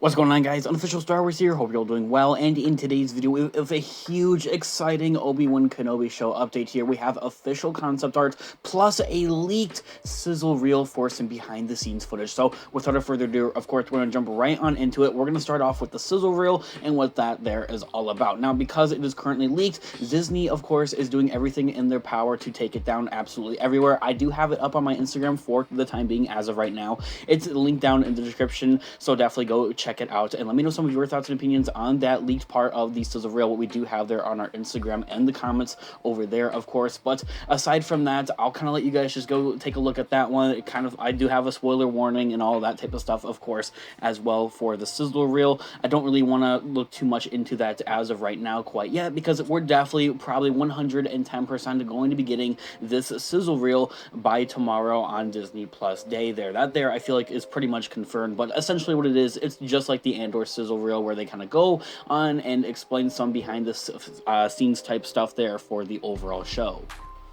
What's going on, guys? Unofficial Star Wars here. Hope you're all doing well. And in today's video, we have a huge, exciting Obi Wan Kenobi show update here. We have official concept art plus a leaked sizzle reel for some behind-the-scenes footage. So, without further ado, of course, we're going to jump right on into it. We're going to start off with the sizzle reel and what that there is all about. Now, because it is currently leaked, Disney, of course, is doing everything in their power to take it down absolutely everywhere. I do have it up on my Instagram for the time being, as of right now. It's linked down in the description, so definitely go check it out and let me know some of your thoughts and opinions on that leaked part of the sizzle reel, what we do have there on our Instagram and the comments over there, of course. But aside from that, I'll kind of let you guys just go take a look at that one. I do have a spoiler warning and all that type of stuff, of course, as well for the sizzle reel. I don't really want to look too much into that as of right now quite yet, because we're definitely probably 110% going to be getting this sizzle reel by tomorrow on Disney Plus Day there. That there I feel like is pretty much confirmed, but essentially what it is, it's just like the Andor sizzle reel where they kind of go on and explain some behind the scenes type stuff there for the overall show.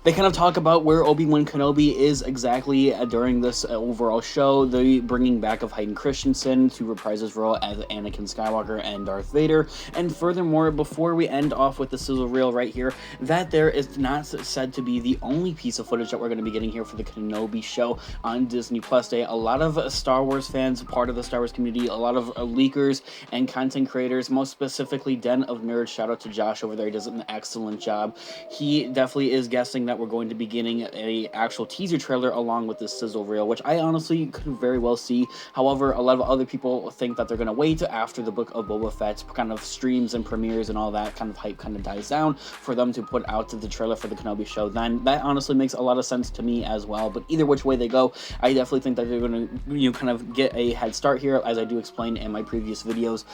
They kind of talk about where Obi Wan Kenobi is exactly during this overall show. The bringing back of Hayden Christensen to reprise his role as Anakin Skywalker and Darth Vader. And furthermore, before we end off with the sizzle reel right here, that there is not said to be the only piece of footage that we're going to be getting here for the Kenobi show on Disney Plus Day. A lot of Star Wars fans, part of the Star Wars community, a lot of leakers and content creators, most specifically Den of Nerds. Shout out to Josh over there. He does an excellent job. He definitely is guessing that we're going to be getting a actual teaser trailer along with this sizzle reel, which I honestly could very well see. However, a lot of other people think that they're going to wait after the Book of Boba Fett kind of streams and premieres and all that kind of hype kind of dies down for them to put out the trailer for the Kenobi show. Then that honestly makes a lot of sense to me as well. But either which way they go, I definitely think that they're going to kind of get a head start here, as I do explain in my previous videos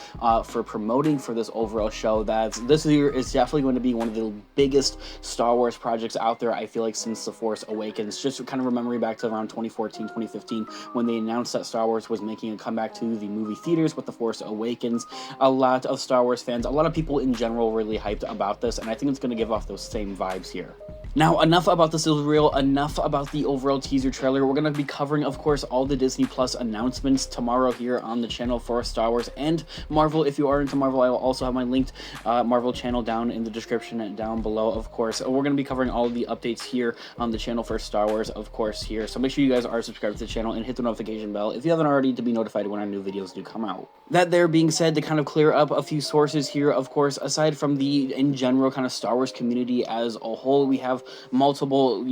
for promoting for this overall show. That this year is definitely going to be one of the biggest Star Wars projects out there, I feel like, since The Force Awakens. Just kind of remembering back to around 2014, 2015, when they announced that Star Wars was making a comeback to the movie theaters with The Force Awakens. A lot of Star Wars fans, a lot of people in general, really hyped about this, and I think it's going to give off those same vibes here. Now, enough about the sizzle reel, enough about the overall teaser trailer. We're going to be covering, of course, all the Disney Plus announcements tomorrow here on the channel for Star Wars and Marvel. If you are into Marvel, I will also have my linked Marvel channel down in the description and down below, of course. We're going to be covering all of the updates here on the channel for Star Wars, of course, here. So make sure you guys are subscribed to the channel and hit the notification bell if you haven't already, to be notified when our new videos do come out. That there being said, to kind of clear up a few sources here, of course, aside from the, in general, kind of Star Wars community as a whole, we have multiple,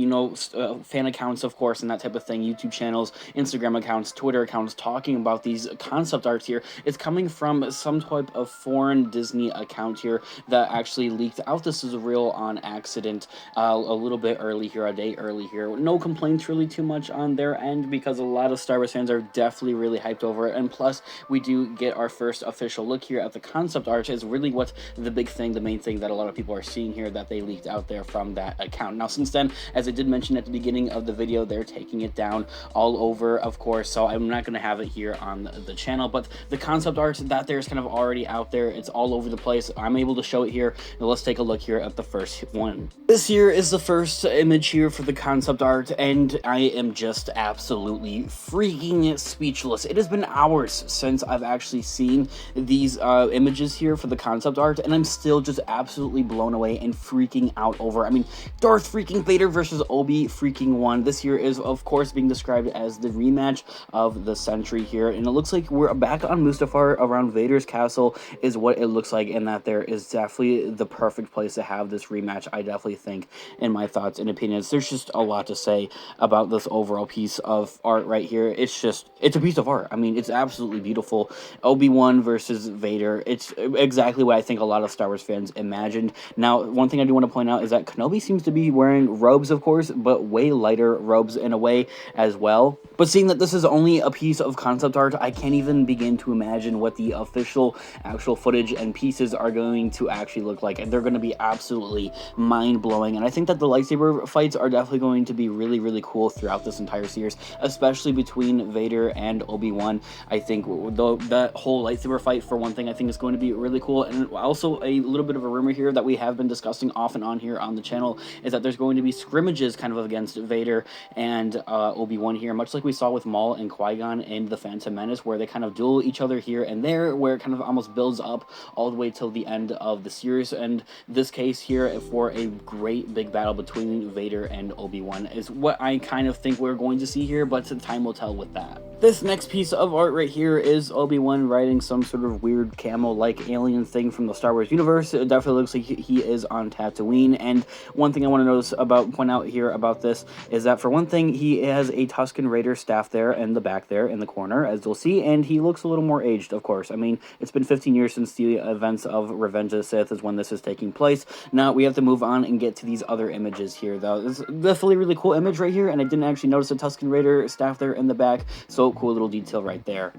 fan accounts, of course, and that type of thing, YouTube channels, Instagram accounts, Twitter accounts, talking about these concept arts here. It's coming from some type of foreign Disney account here that actually leaked out this is real on accident a little bit early here, a day early here. No complaints really too much on their end, because a lot of Star Wars fans are definitely really hyped over it, and plus we do get our first official look here at the concept art is really what the big thing, the main thing that a lot of people are seeing here that they leaked out there from that account. Now, since then, as I did mention at the beginning of the video, they're taking it down all over, of course, so I'm not going to have it here on the channel, but the concept art that there's kind of already out there. It's all over the place. I'm able to show it here. Now let's take a look here at the first one. This here is the first image here for the concept art, and I am just absolutely freaking speechless. It has been hours since I've actually seen these images here for the concept art, and I'm still just absolutely blown away and freaking out over. I mean, Darth freaking Vader versus Obi freaking Wan. This here is, of course, being described as the rematch of the century here, and it looks like we're back on Mustafar around Vader's castle is what it looks like, and that there is definitely the perfect place to have this rematch, I definitely think, in my thoughts and opinions. There's just a lot to say about this overall piece of art right here. It's a piece of art. I mean, it's absolutely beautiful. Obi-Wan versus Vader. It's exactly what I think a lot of Star Wars fans imagined. Now, one thing I do want to point out is that Kenobi seems to be wearing robes, of course, but way lighter robes in a way as well. But seeing that this is only a piece of concept art, I can't even begin to imagine what the official actual footage and pieces are going to actually look like, and they're going to be absolutely mind-blowing. And I think that the lightsaber fights are definitely going to be really, really cool throughout this entire series, especially between Vader and Obi-Wan. I think that whole lightsaber fight, for one thing, I think is going to be really cool. And also a little bit of a rumor here that we have been discussing off and on here on the channel is that there's going to be scrimmages kind of against Vader and Obi-Wan here, much like we saw with Maul and Qui-Gon in The Phantom Menace, where they kind of duel each other here and there, where it kind of almost builds up all the way till the end of the series. And this case here for a great big battle between Vader and Obi-Wan is what I kind of think we're going to see here, but time will tell with that. This next piece of art right here is Obi-Wan riding some sort of weird camel-like alien thing from the Star Wars universe. It definitely looks like he is on Tatooine, and one thing I want to point out here about this is that, for one thing, he has a Tusken Raider staff there in the back there in the corner, as you'll see, and he looks a little more aged, of course. I mean, it's been 15 years since the events of Revenge of the Sith is when this is taking place. Now, we have to move on and get to these other images here, though. This is definitely a really cool image right here, and I didn't actually notice a Tusken Raider staff there in the back, so cool little detail right there.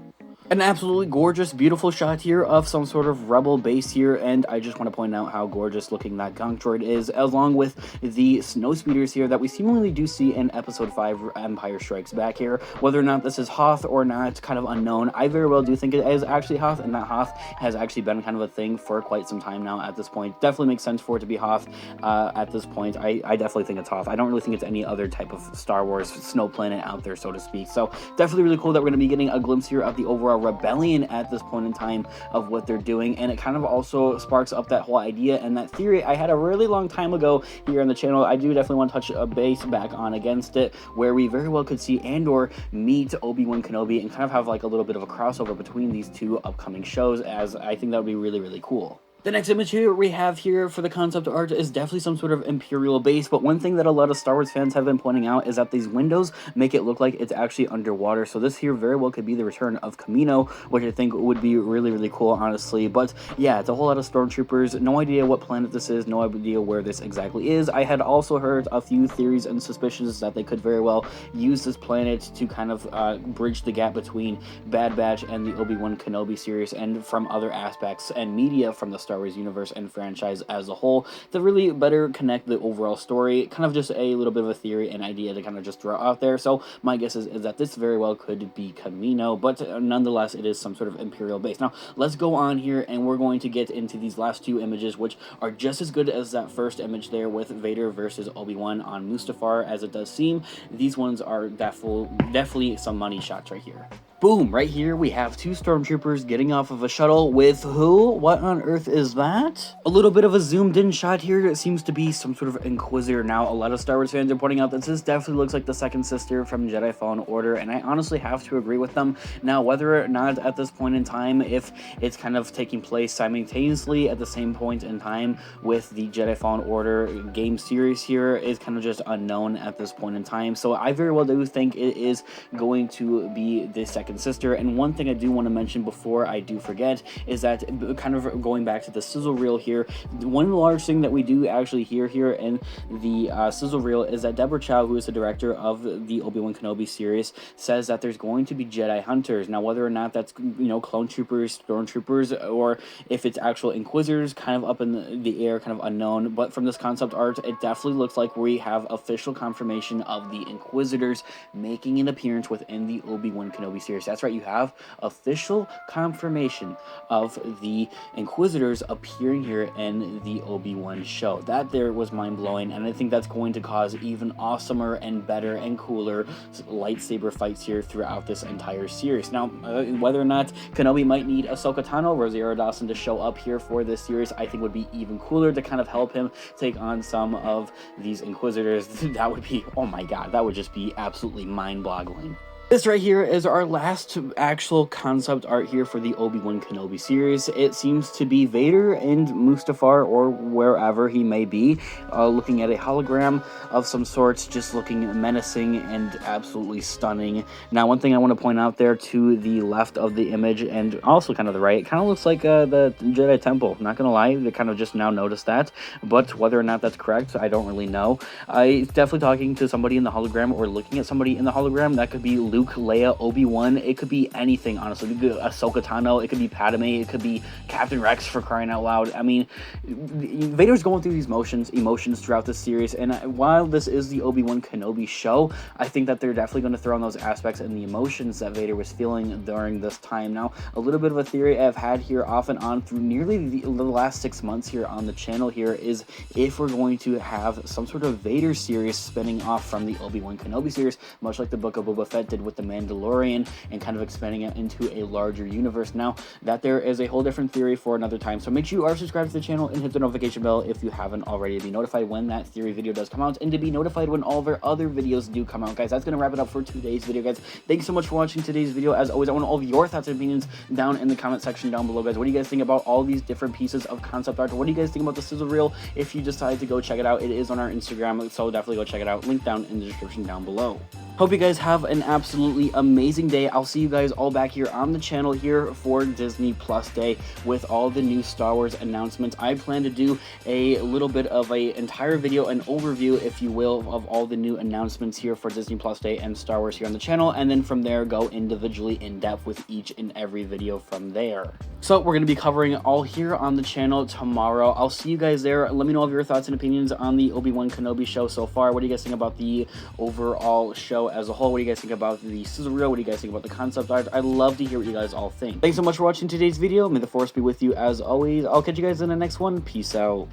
An absolutely gorgeous, beautiful shot here of some sort of rebel base here, and I just want to point out how gorgeous looking that gonk droid is, along with the snow speeders here that we seemingly do see in Episode 5 Empire Strikes Back here. Whether or not this is Hoth or not, kind of unknown. I very well do think it is actually Hoth, and that Hoth has actually been kind of a thing for quite some time now at this point. Definitely makes sense for it to be Hoth at this point. I definitely think it's Hoth. I don't really think it's any other type of Star Wars snow planet out there, so to speak. So definitely really cool that we're going to be getting a glimpse here of the overall rebellion at this point in time of what they're doing, and it kind of also sparks up that whole idea and that theory I had a really long time ago here on the channel. I do definitely want to touch a base back on against it, where we very well could see and or meet Obi Wan Kenobi and kind of have like a little bit of a crossover between these two upcoming shows, as I think that would be really, really cool. The next image here we have here for the concept art is definitely some sort of Imperial base, but one thing that a lot of Star Wars fans have been pointing out is that these windows make it look like it's actually underwater, so this here very well could be the return of Kamino, which I think would be really, really cool, honestly. But yeah, it's a whole lot of stormtroopers, no idea what planet this is, no idea where this exactly is. I had also heard a few theories and suspicions that they could very well use this planet to kind of bridge the gap between Bad Batch and the Obi Wan Kenobi series, and from other aspects and media from the Star Wars universe and franchise as a whole, to really better connect the overall story. Kind of just a little bit of a theory and idea to kind of just throw out there. So my guess is that this very well could be Kamino, but nonetheless it is some sort of Imperial base. Now let's go on here and we're going to get into these last two images, which are just as good as that first image there with Vader versus Obi-Wan on Mustafar, as it does seem. These ones are definitely some money shots right here. Boom, right here we have two stormtroopers getting off of a shuttle with who? What on earth is that? A little bit of a zoomed in shot here. It seems to be some sort of Inquisitor. Now, a lot of Star Wars fans are pointing out that this definitely looks like the second sister from Jedi Fallen Order, and I honestly have to agree with them. Now, whether or not at this point in time, if it's kind of taking place simultaneously at the same point in time with the Jedi Fallen Order game series here is kind of just unknown at this point in time. So I very well do think it is going to be the second sister. And one thing I do want to mention before I do forget is that, kind of going back to the sizzle reel here, one large thing that we do actually hear here in the sizzle reel is that Deborah Chow, who is the director of the Obi Wan Kenobi series, says that there's going to be Jedi hunters. Now, whether or not that's, you know, clone troopers, stormtroopers, or if it's actual Inquisitors, kind of up in the air, kind of unknown. But from this concept art, it definitely looks like we have official confirmation of the Inquisitors making an appearance within the Obi Wan Kenobi series. That's right, you have official confirmation of the Inquisitors appearing here in the Obi-Wan show. That there was mind-blowing, and I think that's going to cause even awesomer and better and cooler lightsaber fights here throughout this entire series. Now, whether or not Kenobi might need Ahsoka Tano, Rosario Dawson, to show up here for this series, I think would be even cooler to kind of help him take on some of these Inquisitors. That would be, oh my god, that would just be absolutely mind-boggling. This right here is our last actual concept art here for the Obi-Wan Kenobi series. It seems to be Vader and Mustafar, or wherever he may be, looking at a hologram of some sorts, just looking menacing and absolutely stunning. Now, one thing I want to point out there to the left of the image, and also kind of the right, it kind of looks like the Jedi Temple. Not gonna lie, they kind of just now noticed that, but whether or not that's correct, I don't really know. Definitely talking to somebody in the hologram, or looking at somebody in the hologram. That could be Luke Luke, Leia, Obi-Wan. It could be anything, honestly. It could be Ahsoka Tano. It could be Padme. It could be Captain Rex, for crying out loud. I mean, Vader's going through these emotions throughout the series, and while this is the Obi-Wan Kenobi show, I think that they're definitely going to throw in those aspects and the emotions that Vader was feeling during this time. Now, a little bit of a theory I've had here off and on through nearly the last 6 months here on the channel here is if we're going to have some sort of Vader series spinning off from the Obi-Wan Kenobi series, much like the Book of Boba Fett did with the Mandalorian, and kind of expanding it into a larger universe. Now, that there is a whole different theory for another time, so make sure you are subscribed to the channel and hit the notification bell if you haven't already to be notified when that theory video does come out, and to be notified when all of our other videos do come out. Guys, that's going to wrap it up for today's video, guys. Thanks so much for watching today's video. As always, I want all of your thoughts and opinions down in the comment section down below, guys. What do you guys think about all these different pieces of concept art? What do you guys think about the Sizzle Reel? If you decide to go check it out, it is on our Instagram, so definitely go check it out. Link down in the description down below. Hope you guys have an absolutely amazing day. I'll see you guys all back here on the channel here for Disney Plus Day with all the new Star Wars announcements. I plan to do a little bit of an entire video, an overview, if you will, of all the new announcements here for Disney Plus Day and Star Wars here on the channel, and then from there go individually in depth with each and every video from there. So we're going to be covering it all here on the channel tomorrow. I'll see you guys there. Let me know of your thoughts and opinions on the Obi-Wan Kenobi show so far. What do you guys think about the overall show as a whole? What do you guys think about the Sizzle Reel? What do you guys think about the concept art? I'd love to hear what you guys all think. Thanks so much for watching today's video. May the Force be with you as always. I'll catch you guys in the next one. Peace out.